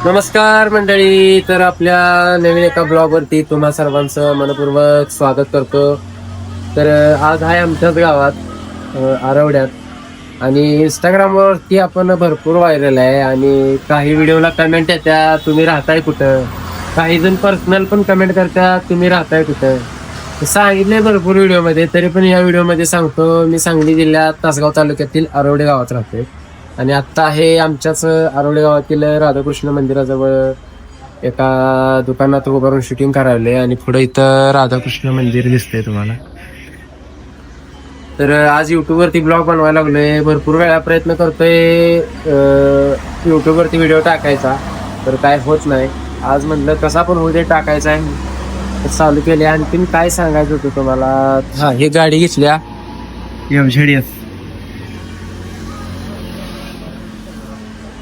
नमस्कार मंडळी. तर आपल्या नवीन एका ब्लॉग वरती तुम्हा सर्वांचं मनपूर्वक स्वागत करतो. तर आज आहे आमच्याच गावात आरवड्यात आणि इंस्टाग्रामवरती आपण भरपूर व्हायरल आहे आणि काही व्हिडिओला कमेंट येत्या तुम्ही राहताय कुठं, काही जण पर्सनल पण कमेंट करतात तुम्ही राहताय कुठं. सांगितलंय भरपूर व्हिडिओमध्ये, तरी पण या व्हिडिओमध्ये सांगतो मी सांगली जिल्ह्यात तासगाव तालुक्यातील आरवडे गावात राहतोय आणि आत्ता आहे आमच्याच आरवडे गावातील राधाकृष्ण मंदिराजवळ एका दुकानात उभारून शूटिंग करायले आणि पुढे इथं राधाकृष्ण मंदिर दिसतंय तुम्हाला. तर आज युट्यूबवरती ब्लॉग बनवायला लागलोय. भरपूर वेळा प्रयत्न करतोय युट्यूबवरती व्हिडिओ टाकायचा, तर काय होत नाही. आज म्हटलं कसा पण होऊ दे टाकायचा आहे, चालू केले. आणखीन काय सांगायचं होतं तुम्हाला. हा, ही गाडी घेतल्या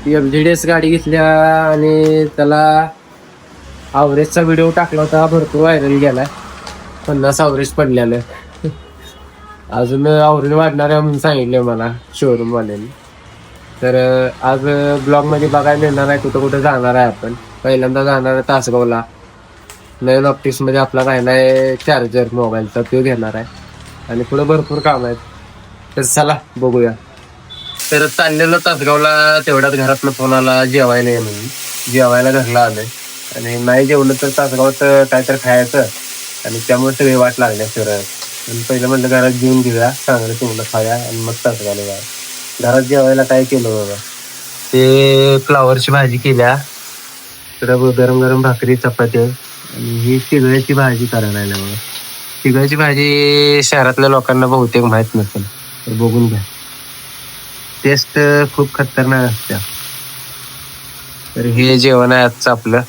एफजेडीएस गाडी घेतल्या आणि त्याला अवरेजचा व्हिडिओ टाकला होता, भरपूर व्हायरल गेलाय. 50 अवरेज पडलेलं. अजून अवरेज वाढणार आहे म्हणून सांगितलं मला शोरूम वाल्यांनी. तर आज ब्लॉग मध्ये बघायला मिळणार आहे कुठं कुठं जाणार आहे. आपण पहिल्यांदा जाणार आहे तासगावला. नवीन ऑप्टिक्स मध्ये आपला राहिला आहे चार्जर मोबाईलचा, तो घेणार आहे आणि पुढे भरपूर काम आहेत. तर चला बघूया. तर चाललेलो तासगावला, तेवढ्यात घरातनं फोन आला जेवायला ये म्हणून. जेवायला घरला आलोय आणि नाही जेवलं तर तासगावात काहीतरी खायचं आणि त्यामुळे सगळी वाट लागल्या फिरायला. आणि पहिलं म्हटलं घरात जेवून घेऊया, चांगलं तुम्हाला खाया आणि मग तासगावला जाऊया. घरात जेवायला काय केलं बाबा, ते फ्लावरची भाजी केल्या, तर गरम गरम भाकरी चपाती आणि ही तिगळ्याची भाजी करायला लागल्या बघा. तिगळ्याची भाजी शहरातल्या लोकांना बहुतेक माहित नसेल, तर बघून घ्या. टेस्ट खूप खतरनाक असते. तर हे जेवण आहे आजचं आपलं.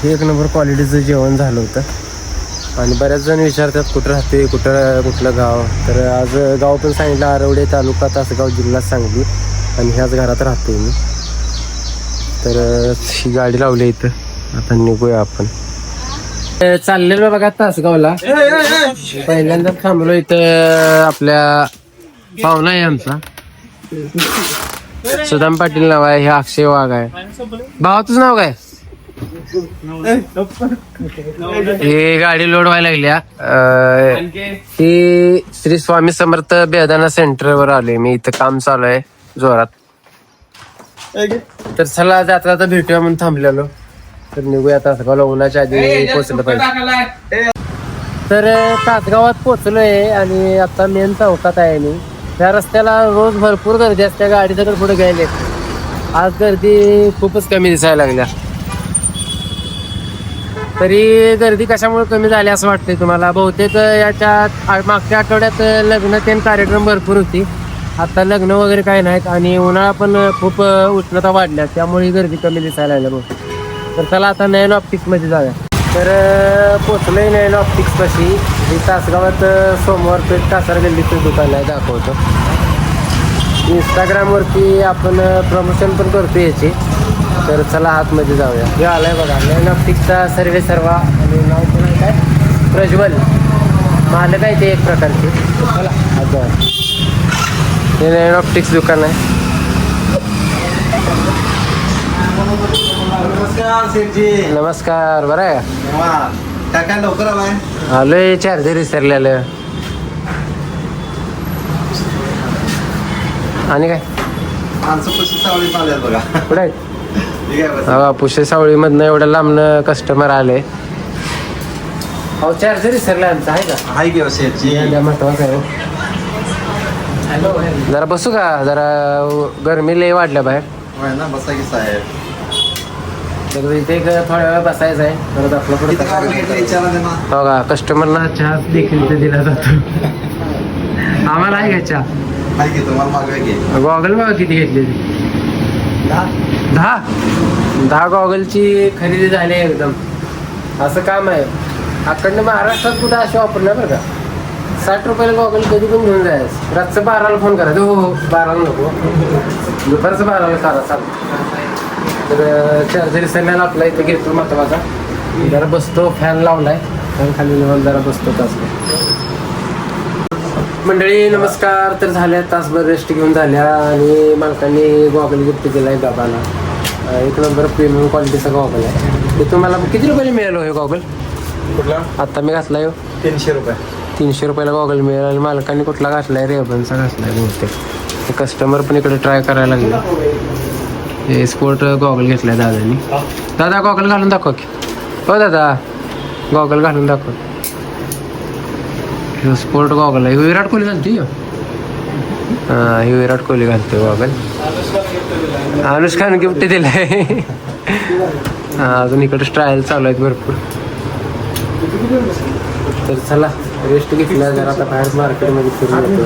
एक नंबर क्वालिटीचं जेवण झालं होतं आणि बऱ्याच जण विचारतात कुठं राहते, कुठलं गाव. तर आज गाव पण सांगितलं, आरवडे तालुका तासगाव जिल्हा सांगली आणि ह्याच घरात राहतोय मी. तर ही गाडी लावली इथं, आता निघूया आपण. चाललेलो बघा तासगावला. पहिल्यांदा थांबलो इथं, आपल्या पाहुणा आहे आमचा, सुदाम पाटील नाव आहे, हे अक्षय वाघ आहे. भावाचं नाव काय? ही गाडी लोड व्हायला लागल्या. ही श्री स्वामी समर्थ बेदाना सेंटरवर आले मी. इथं काम चालू आहे जोरात. तर चला जाता भेटूया म्हणून थांबलेलो. तर निघूया तासगावला, उन्हाच्या आधी पोहोचलं पाहिजे. तर तासगावात पोहोचलोय आणि आता मेन चौकात आहे मी. त्या रस्त्याला रोज भरपूर गर्दी असते, गाडी सगळं पुढे गेले. आज गर्दी खूपच कमी दिसायला लागल्या. तरी गर्दी कशामुळे कमी झाली असं वाटतंय तुम्हाला? बहुतेक याच्या मागच्या आठवड्यात लग्न ते कार्यक्रम भरपूर होती. आता लग्न वगैरे काय नाहीत आणि उन्हाळा पण खूप उष्णता वाढल्या, त्यामुळे गर्दी कमी दिसायला लागल्या बहुतेक. तर चला आता नयन ऑप्टिक्स मध्ये जाऊया. तर पोचलोय नयन ऑप्टिक्स पाशी. ही तासगावात सोमवार पेठ कासार गल्लीचं दुकान आहे, दाखवतो. इंस्टाग्रामवरती आपण प्रमोशन पण करतो याची. तर चला आतमध्ये जाऊया. हे आलाय बघा नयन ऑप्टिक्सचा सर्वे सर्वा आणि नाव पण आहे काय, प्रज्वल मालक आहे ते एक प्रकारचे. चला आता हे नयन ऑप्टिक्स दुकान आहे. नमस्कार शेठजी. नमस्कार. बरं आहे का? काय लवकर आलाय? आलोय, चार्जर विसरलेलं. आणि काय माणसं पुशी सावळी आल्यात बघा. कुठे आहेत? ठीक आहे बस. पुशे सावळीमधनं एवढं लांबनं कस्टमर आले. हो, चार्जर विसरला आमचा आहे का? हाय घेऊ शेठजी. महत्वाचं आहे. जरा बसू का? जरा गरमी लय वाढल्या बाहेर. होय ना, बसा की साहेब. तर इथे थोड्या वेळ बसायचं आहे. परत आपलं पुढे किती काढून घेतलं विचारा दे ना. हो का, कस्टमरला चहा देखील तर दिला जातो. आम्हाला आहे का चहा? हाय घे, तुम्हाला मागवाय घे. गॉगल बघा किती घेतलेली. 10 गॉगलची खरेदी झाली एकदम. असं काम आहे. अखंड महाराष्ट्रात कुठं अशी ऑफर नाही बरं का. 60 रुपयाला गॉगल कधी पण घेऊन जायचं. रातचं 12ला फोन करायचं. हो 12ला नको, दुपारचं 12ला करा चालतं. तर चार्जर सगळ्याला आपला इथं घेतो महत्वाचा. जरा बसतो, फॅन लावलाय, फॅन खाली जरा बसतो तास. मंडळी नमस्कार. तर झाल्या तासभर रेस्ट घेऊन झाल्या आणि मालकांनी गॉगल गिफ्ट दिला आहे बाबाला. एक नंबर प्रीमियम क्वालिटीचा गॉगल आहे. ते तुम्हाला किती रुपयाला मिळालं हे गॉगल? कुठला? आत्ता मी घातला आहे 300 रुपये. 300 रुपयाला गॉगल मिळाला आणि मालकांनी कुठला घातला आहे? रेबनचा घातला आहे बहुतेक. कस्टमर पण इकडे ट्राय करायला लागले. हे स्पोर्ट गॉगल घेतला आहे दादानी. दादा गॉगल घालून दाखवा की. हो दादा गॉगल घालून दाखवा. स्पोर्ट गॉगल आहे. विराट कोहली घालते हां, हे विराट कोहली घालते गॉगल. अनुष्कानं गिफ्ट दिलं आहे. हां, अजून इकडे ट्रायल चालू आहेत भरपूर. तर चला रेस्ट घेतला जरा आता बाहेर मार्केटमध्ये फिरून येतो.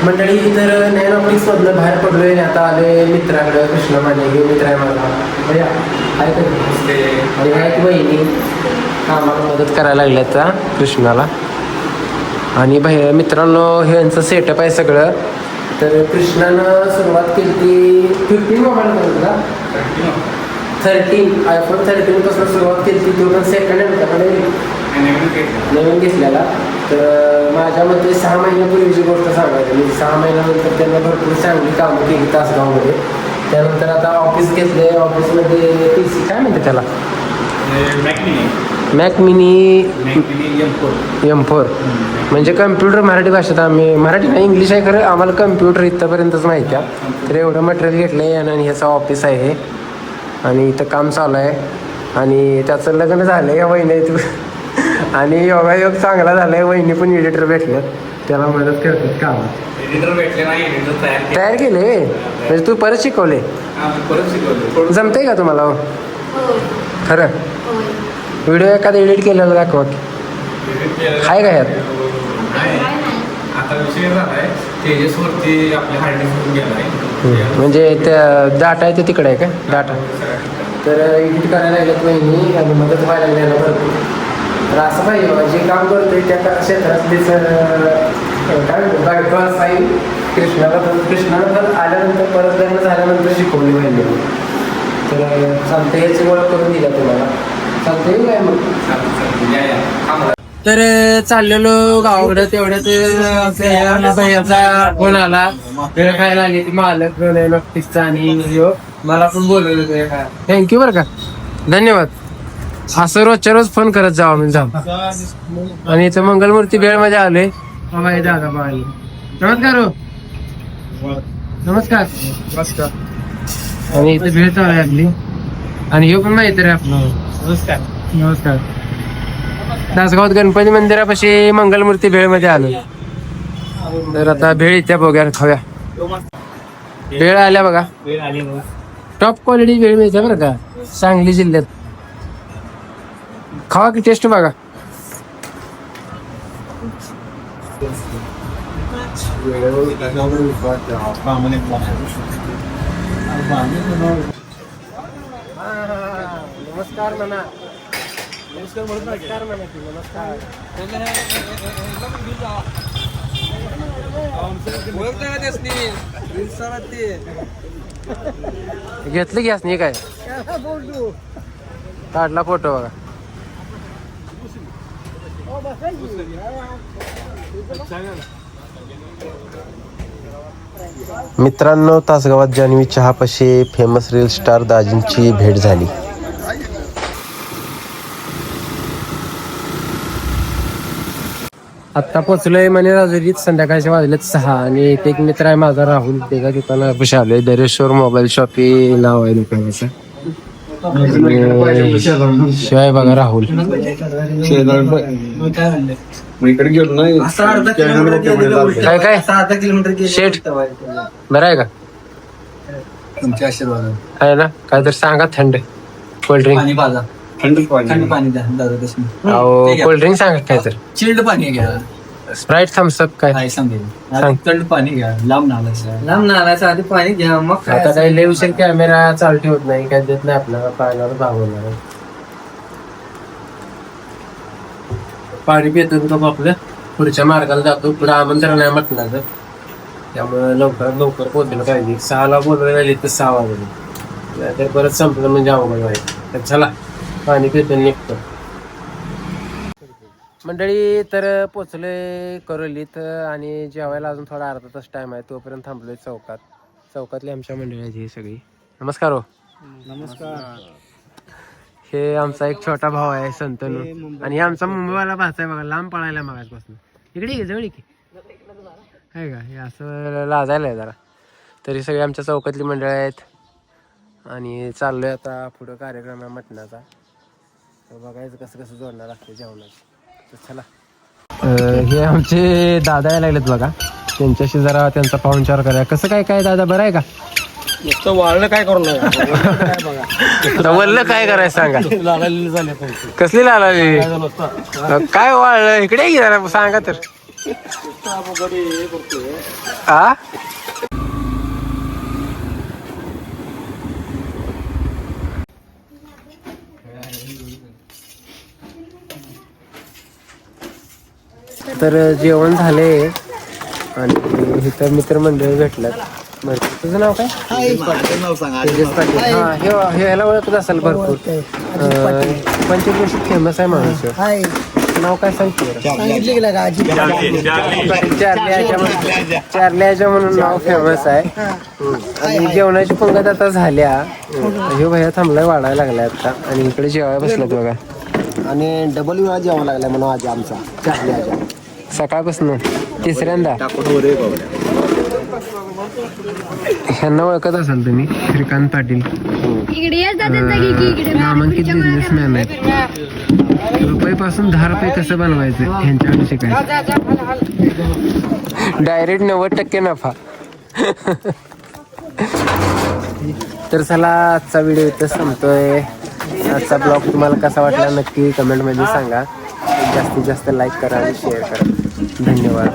मंडळी तर नॅन ऑफिसमधनं बाहेर पडलोय. आता आले मित्राकडे. कृष्णा माने हे मित्र आहे मला. भैया आहे का? आणि आहे की बहिणी कामाला मदत करायला लागल्यात कृष्णाला. आणि मित्रांनो ह्यांचं सेटअप आहे सगळं. तर कृष्णानं सुरुवात केली ती 15 मोबाईल म्हणतो का 13 iPhone 13 पासून सुरुवात केली ती. तो पण सेकंड हँड होता नवीन घेतलेला. तर माझ्या मते 6 महिन्यापूर्वीची गोष्ट सांगायची. मी 6 महिन्यानंतर त्यांना भरपूर चांगली कामं केली तासगावमध्ये. त्यानंतर आता ऑफिस घेतले. ऑफिसमध्ये PC काय म्हणते त्याला? मॅक मिनी M4 म्हणजे कम्प्युटर. मराठी भाषेत आम्ही मराठी नाही इंग्लिश आहे खरं. आम्हाला कम्प्युटर इथंपर्यंतच माहिती आहे. तर एवढं मटेरियल घेतलं आहे आणि ह्याचं ऑफिस आहे हे. आणि इथं काम चालू आहे. आणि त्याचं लग्न झालं आहे या वहिनीत. आणि योगायोग चांगला झाला आहे. वहिनी पण एडिटर भेटल्यात. त्याला मदत करतात कामात. एडिटर भेटले नाही, एडिटर तयार केले म्हणजे तू परत शिकवले? जमतंय का तुम्हाला खरं? व्हिडिओ एखादा एडिट केलेला दाखवा की. आहे का यात? आता विषय झालाय तेजसवरती आपल्या हार्ड डिस्क गेलाय. म्हणजे त्या डाटा आहे ते तिकडे आहे का डाटा? तर एडिट करायला लागल्यात वहिनी आणि मदत व्हायला लागली ना भरपूर. तर असं पाहिजे जे काम करतोय त्या क्षेत्रातलीच काय म्हणतो बायको असाईल. कृष्णाला पण आल्यानंतर परत लग्न झाल्यानंतर शिकवली वहिनी. तर चालतं याची ओळख करून दिला तुम्हाला. चालतंय काय मग? तर चाललेलो गावाकडे. तेवढ्यात भैयाचा फोन आला. वेळ खायला आली ती मालक नक्कीच. आणि मला पण बोलवलं. थँक्यू बरं का, धन्यवाद. असं रोजच्या रोज फोन करत जावा मी जाऊ. आणि इथं मंगलमूर्ती भेळमध्ये आलोय. दादा बाई नमस्कार. हो नमस्कार. आणि इथे भेळ चालू आहे आपली. आणि हे पण माहिती रे आपलं. नमस्कार. नमस्कार. तासगावात गणपती मंदिरापाशी मंगलमूर्ती भेळमध्ये आलो. तर आता भेळ इथे बघूया खाऊया. भेळ आल्या बघा. टॉप क्वालिटी भेळ मिळते बरं का सांगली जिल्ह्यात. खावा की टेस्ट बघा. नमस्कार म्हणा. नमस्कार म्हणा की. नमस्कार. घेतलं गॅस नाही काय काढला फोटो बघा. मित्रांनो तासगावात जान्हवी चहापाशी फेमस रील स्टार दाजींची भेट झाली. आत्ता पोचलोय म्हणे राजुरीत. संध्याकाळचे वाजलेत 6. आणि इथे एक मित्र आहे माझा राहुल. त्याच्या दुकानापाशी आलोय. दरेश्वर मोबाईल शॉप हे नाव आहे दुकानाचं. शिवाय बघा राहुल. इकडे गेलो नाही. काय काय शेट बरं आहे का? तुमचे आशीर्वाद आहे ना. काय तर सांगा. थंड कोल्ड्रिंक थंड पाणी द्या दादा. अहो कोल्ड्रिंक सांगा काय तर. चिल्ड पाणी घ्या. स्प्राईट थम्सअप काय सांगेल. सांग. थंड पाणी घ्या. लांब नालायचं आधी पाणी घ्या मग आता काही लेवशेल कॅमेरा चालू ठेवत नाही. काय देत नाही आपल्याला. पाण्यावर भागवणार पाणी पितो का आपलं. पुढच्या मार्गाला जातो. पुढे आमंत्रण आहे म्हटलं. त्यामुळे लवकरात लवकर पोहोचलं पाहिजे. 6ला बोलवायला गेली तर 6 वाजले. ते परत संपलं म्हणजे अवघड आहे. तर चला पाणी पितो निघतो. मंडळी तर पोचलोय करोलीत आणि जेवायला अजून थोडा अर्धा तास टाइम आहे. तोपर्यंत थांबलोय चौकातली आमच्या मंडळी आहेत ही सगळी. नमस्कार हो. नमस्कार. हे आमचा एक छोटा भाऊ आहे संतनू आणि हे आमचा मुंबईवाला भाचा आहे बघा. लांब पळायला मागासपासून. इकडे ये जवळ की आहे का. हे असं लाजायला आहे जरा. तरी सगळे आमच्या चौकातली मंडळी आहेत आणि चाललोय आता पुढं कार्यक्रम आहे मटणाचा. बघायचं कसं कसं जोडणार लागतं जेवणाचं. तर चला. हे आमचे दादा यायला लागलेत बघा. त्यांच्याशी जरा त्यांचा पाहुणचार करूया. कसं काय दादा बरं आहे का. नुसतं वाळलं काय करू नये. वल्ल काय करायचं सांगा. लालाली झाले कसली लालाली काय वाळलं इकडे की जरा सांगा तर. आ तर जेवण झाले आणि इथं मित्रमंडळी भेटलं. तुझं नाव काय. तेजस पाटील. हा हे ह्याला ओळखत असेल भरपूर. पंचक्रोशीत फेमस आहे माणूस. नाव काय सांगते. चार्ली म्हणून नाव फेमस आहे. आणि जेवणाची पंगत आता झाल्या. हे भैया थांबलाय वाढायला लागलाय आता आणि इकडे जेवायला बसलात बघा. आणि डबल वेळा जेवण लागलाय म्हणून आज आमचा चार्ली आजा. सकाळपासून तिसऱ्यांदा. ह्यांना ओळखत असाल तुम्ही. श्रीकांत पाटील नामांकित बिझनेसमॅन आहेत. रुपये-पासून 10 रुपये कसं बनवायचं ह्यांच्याकडे शिकायचं. डायरेक्ट 90% नफा. तर चला आजचा व्हिडिओ इथं संपतोय. आजचा ब्लॉग तुम्हाला कसा वाटला नक्की कमेंटमध्ये सांगा. जास्तीत जास्त लाईक करा आणि शेअर करा. धन्यवाद.